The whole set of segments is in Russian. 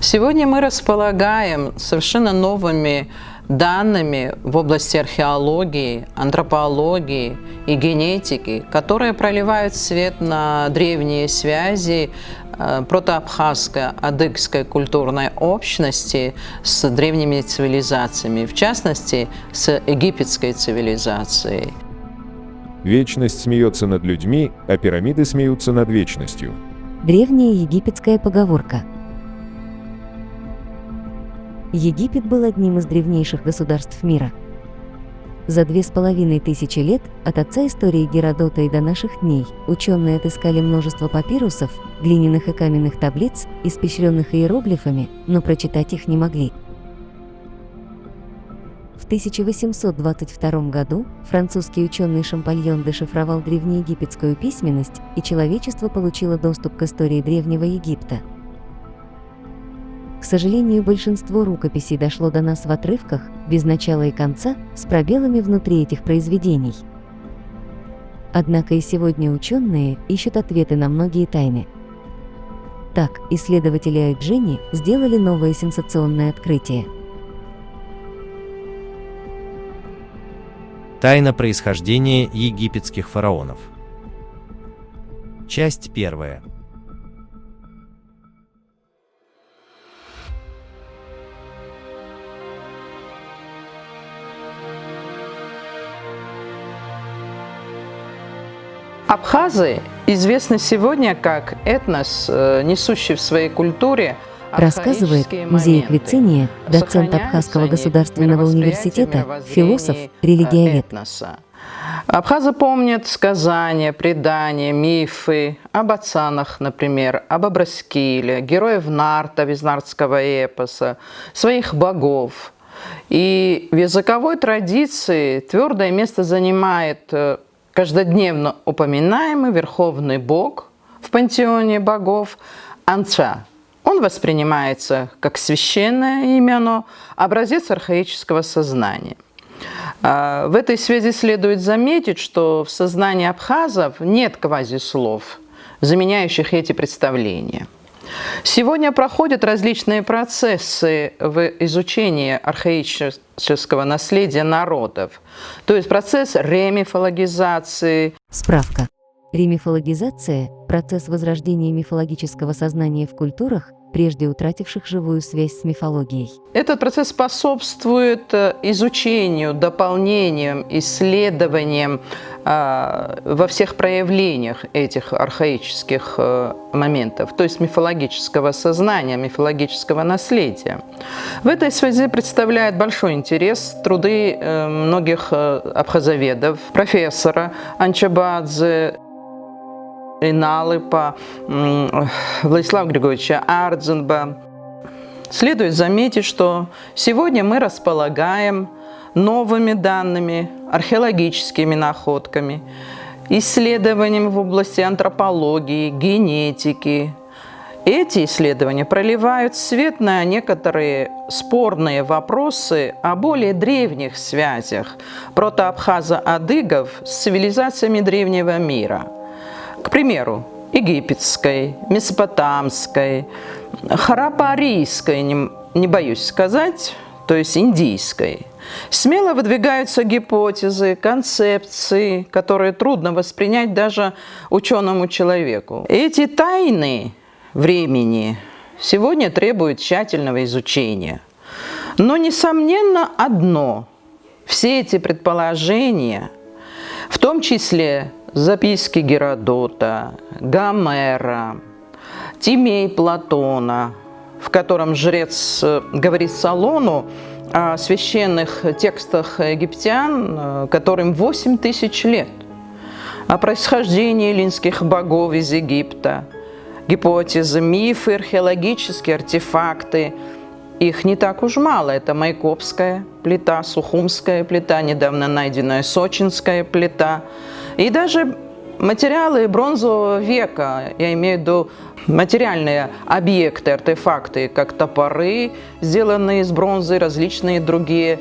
Сегодня мы располагаем совершенно новыми данными в области археологии, антропологии и генетики, которые проливают свет на древние связи протоабхазской, адыгской культурной общности с древними цивилизациями, в частности, с египетской цивилизацией. Вечность смеется над людьми, а пирамиды смеются над вечностью. Древняя египетская поговорка. Египет был одним из древнейших государств мира. За 2500 лет от отца истории Геродота и до наших дней ученые отыскали множество папирусов, глиняных и каменных таблиц, испещренных иероглифами, но прочитать их не могли. В 1822 году французский ученый Шампольон дешифровал древнеегипетскую письменность, и человечество получило доступ к истории Древнего Египта. К сожалению, большинство рукописей дошло до нас в отрывках, без начала и конца, с пробелами внутри этих произведений. Однако и сегодня ученые ищут ответы на многие тайны. Так, исследователи Айджени сделали новое сенсационное открытие. Тайна происхождения египетских фараонов. Часть 1. Абхазы известны сегодня как этнос, несущий в своей культуре Рассказывает музей Квициния, доцент Абхазского государственного университета, философ, религиовед. Абхазы помнят сказания, предания, мифы об ацанах, например, об Абраскиле, героев Нарта, визнартского эпоса, своих богов. И в языковой традиции твердое место занимает каждодневно упоминаемый верховный бог в пантеоне богов Анца. Он воспринимается как священное имя, но образец архаического сознания. В этой связи следует заметить, что в сознании абхазов нет квазислов, заменяющих эти представления. Сегодня проходят различные процессы в изучении архаического наследия народов, то есть процесс ремифологизации. Справка. Ремифологизация – процесс возрождения мифологического сознания в культурах, прежде утративших живую связь с мифологией. Этот процесс способствует изучению, дополнениям, исследованиям во всех проявлениях этих архаических моментов, то есть мифологического сознания, мифологического наследия. В этой связи представляет большой интерес труды многих абхазоведов, профессора Анчабадзе, Иналыпа, Владислава Григорьевича Ардзенба. Следует заметить, что сегодня мы располагаем новыми данными, археологическими находками, исследованиями в области антропологии, генетики. Эти исследования проливают свет на некоторые спорные вопросы о более древних связях протоабхаза-адыгов с цивилизациями древнего мира. К примеру, египетской, месопотамской, харапарийской, не боюсь сказать, то есть индийской. Смело выдвигаются гипотезы, концепции, которые трудно воспринять даже ученому человеку. Эти тайны времени сегодня требуют тщательного изучения. Но, несомненно, одно – все эти предположения, в том числе записки Геродота, Гомера, Тимей Платона, в котором жрец говорит Солону о священных текстах египтян, которым 8000 лет, о происхождении эллинских богов из Египта, гипотезы, мифы, археологические артефакты. Их не так уж мало. Это Майкопская плита, Сухумская плита, недавно найденная Сочинская плита. И даже материалы бронзового века, я имею в виду материальные объекты, артефакты, как топоры, сделанные из бронзы, различные другие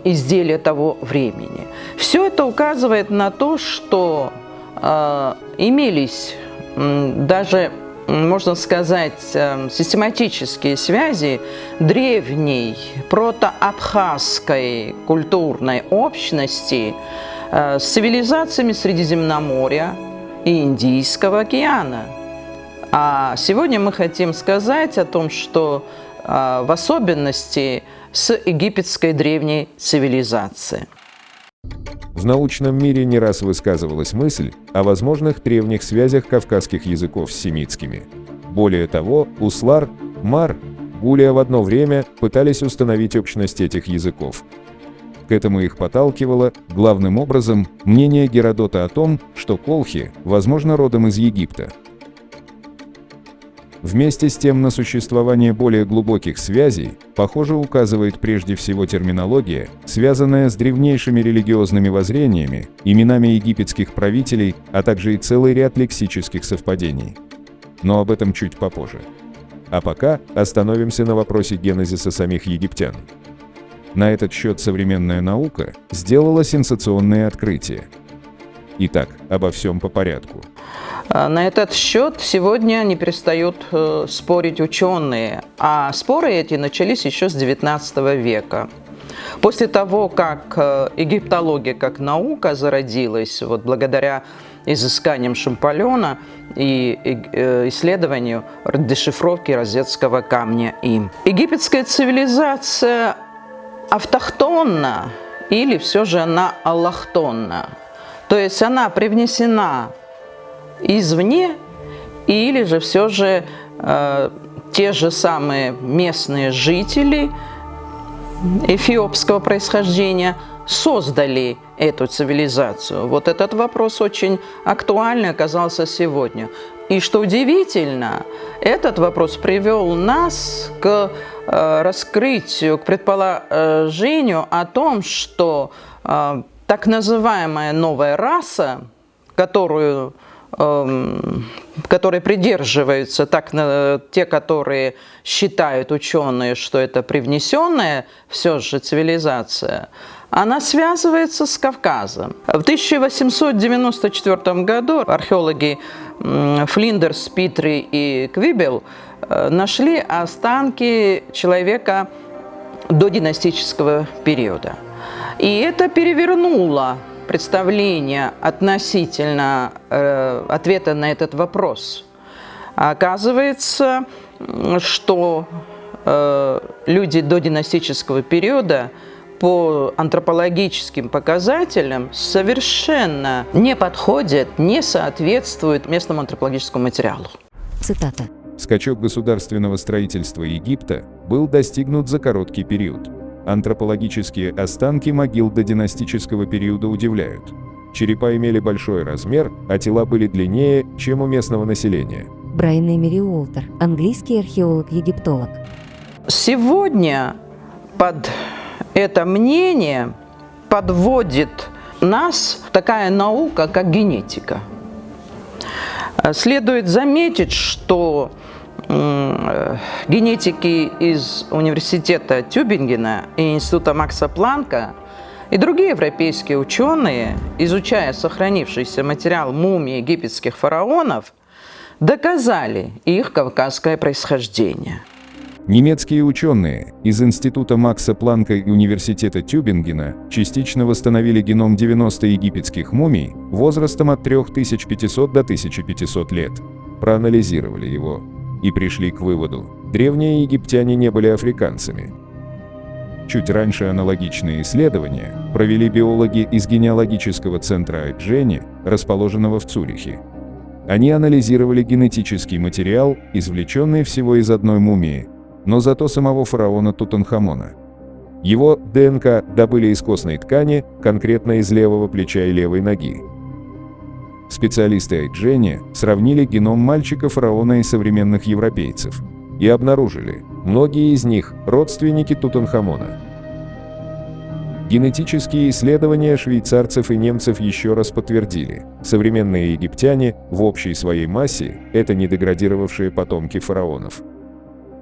изделия того времени. Все это указывает на то, что имелись даже можно сказать, систематические связи древней протоабхазской культурной общности с цивилизациями Средиземноморья и Индийского океана. А сегодня мы хотим сказать о том, что в особенности с египетской древней цивилизацией. В научном мире не раз высказывалась мысль о возможных древних связях кавказских языков с семитскими. Более того, Услар, Мар, Гулия в одно время пытались установить общность этих языков. К этому их подталкивало, главным образом, мнение Геродота о том, что колхи, возможно, родом из Египта. Вместе с тем на существование более глубоких связей, похоже, указывает прежде всего терминология, связанная с древнейшими религиозными воззрениями, именами египетских правителей, а также и целый ряд лексических совпадений. Но об этом чуть попозже. А пока остановимся на вопросе генезиса самих египтян. На этот счет современная наука сделала сенсационные открытия. Итак, обо всем по порядку. На этот счет сегодня не перестают спорить ученые, а споры эти начались еще с XIX века. После того, как египтология как наука зародилась, вот благодаря изысканиям Шампольона и исследованию дешифровки розетского камня им. Египетская цивилизация автохтонна или все же она аллахтонна, то есть она привнесена извне, или же все же те же самые местные жители эфиопского происхождения создали эту цивилизацию. Вот этот вопрос очень актуальный оказался сегодня. И что удивительно, этот вопрос привел нас к раскрытию, к предположению о том, что так называемая новая раса, которой придерживаются те, которые считают ученые, что это привнесенная все же цивилизация, она связывается с Кавказом. В 1894 году археологи Флиндерс, Питри и Квибел нашли останки человека до династического периода. И это перевернуло представление относительно ответа на этот вопрос. Оказывается, что люди до династического периода по антропологическим показателям совершенно не подходят, не соответствуют местному антропологическому материалу. Цитата. Скачок государственного строительства Египта был достигнут за короткий период. Антропологические останки могил додинастического периода удивляют. Черепа имели большой размер, а тела были длиннее, чем у местного населения. Брайан Эмери Уолтер, английский археолог-египтолог. Сегодня под это мнение подводит нас такая наука, как генетика. Следует заметить, что генетики из университета Тюбингена и института Макса Планка и другие европейские ученые, изучая сохранившийся материал мумий египетских фараонов, доказали их кавказское происхождение. Немецкие ученые из института Макса Планка и университета Тюбингена частично восстановили геном 90 египетских мумий возрастом от 3500 до 1500 лет, проанализировали его и пришли к выводу: древние египтяне не были африканцами. Чуть раньше аналогичные исследования провели биологи из генеалогического центра Айджени, расположенного в Цюрихе. Они анализировали генетический материал, извлеченный всего из одной мумии, но зато самого фараона Тутанхамона. Его ДНК добыли из костной ткани, конкретно из левого плеча и левой ноги. Специалисты Айджени сравнили геном мальчика-фараона и современных европейцев и обнаружили, многие из них – родственники Тутанхамона. Генетические исследования швейцарцев и немцев еще раз подтвердили, современные египтяне в общей своей массе – это недеградировавшие потомки фараонов.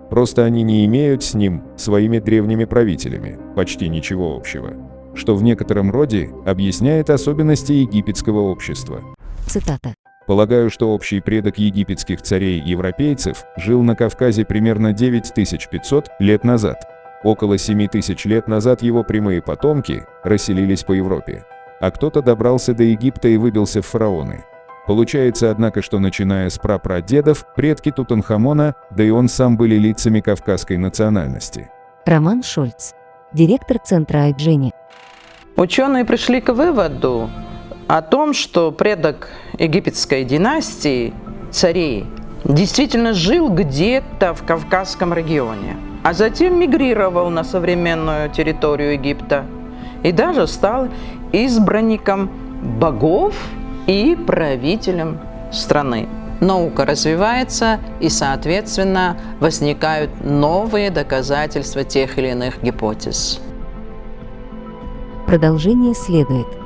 Просто они не имеют с ним, своими древними правителями, почти ничего общего, что в некотором роде объясняет особенности египетского общества. Цитата. Полагаю, что общий предок египетских царей-европейцев жил на Кавказе примерно 9500 лет назад. Около 7000 лет назад его прямые потомки расселились по Европе. А кто-то добрался до Египта и выбился в фараоны. Получается, однако, что начиная с прапрадедов, предки Тутанхамона, да и он сам были лицами кавказской национальности. Роман Шольц, директор центра Айджени. Ученые пришли к выводу о том, что предок египетской династии, царей, действительно жил где-то в Кавказском регионе, а затем мигрировал на современную территорию Египта и даже стал избранником богов и правителем страны. Наука развивается, и, соответственно, возникают новые доказательства тех или иных гипотез. Продолжение следует.